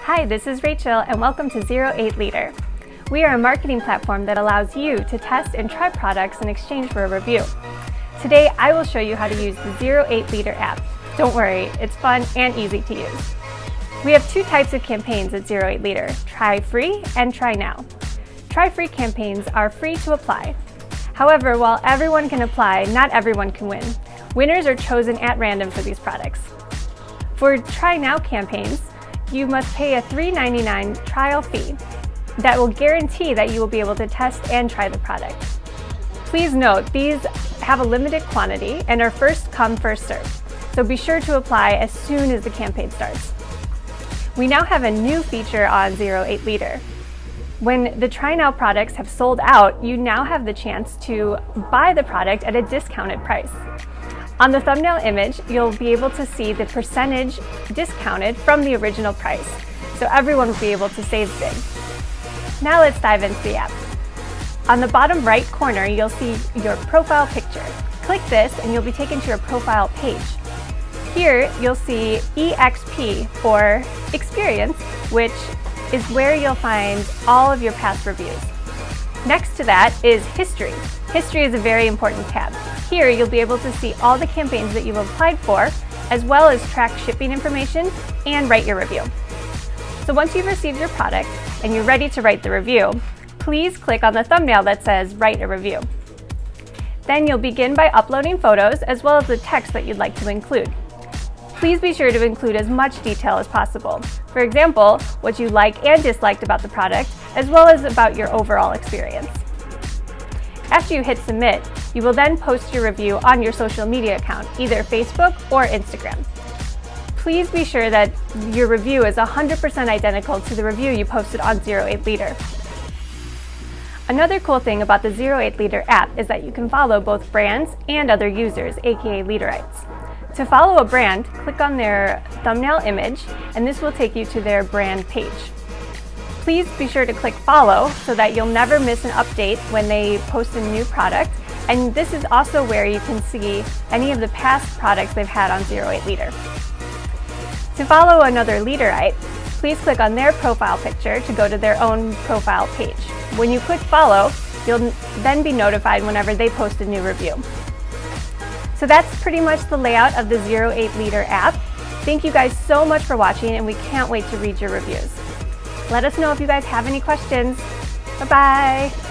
Hi, this is Rachel and welcome to 08 Liter. We are a marketing platform that allows you to test and try products in exchange for a review. Today I will show you how to use the 08 Liter app. Don't worry, it's fun and easy to use. We have two types of campaigns at 08 Liter, Try Free and Try Now. Try Free campaigns are free to apply. However, while everyone can apply, not everyone can win. Winners are chosen at random for these products. For Try Now campaigns, you must pay a $3.99 trial fee that will guarantee that you will be able to test and try the product. Please note, these have a limited quantity and are first come, first served, so be sure to apply as soon as the campaign starts. We now have a new feature on 08 Liter. When the Try Now products have sold out, you now have the chance to buy the product at a discounted price. On the thumbnail image, you'll be able to see the percentage discounted from the original price, so everyone will be able to save big. Now let's dive into the app. On the bottom right corner, you'll see your profile picture. Click this and you'll be taken to your profile page. Here, you'll see EXP, or Experience, which is where you'll find all of your past reviews. Next to that is History. History is a very important tab. Here, you'll be able to see all the campaigns that you've applied for, as well as track shipping information and write your review. So once you've received your product and you're ready to write the review, please click on the thumbnail that says Write a Review. Then you'll begin by uploading photos as well as the text that you'd like to include. Please be sure to include as much detail as possible. For example, what you liked and disliked about the product, as well as about your overall experience. After you hit submit, you will then post your review on your social media account, either Facebook or Instagram. Please be sure that your review is 100% identical to the review you posted on 08 Liter. Another cool thing about the 08 Liter app is that you can follow both brands and other users, aka Literites. To follow a brand, click on their thumbnail image, and this will take you to their brand page. Please be sure to click follow so that you'll never miss an update when they post a new product, and this is also where you can see any of the past products they've had on 08 Liter. To follow another Literite, please click on their profile picture to go to their own profile page. When you click follow, you'll then be notified whenever they post a new review. So that's pretty much the layout of the 08 Liter app. Thank you guys so much for watching, and we can't wait to read your reviews. Let us know if you guys have any questions. Bye-bye.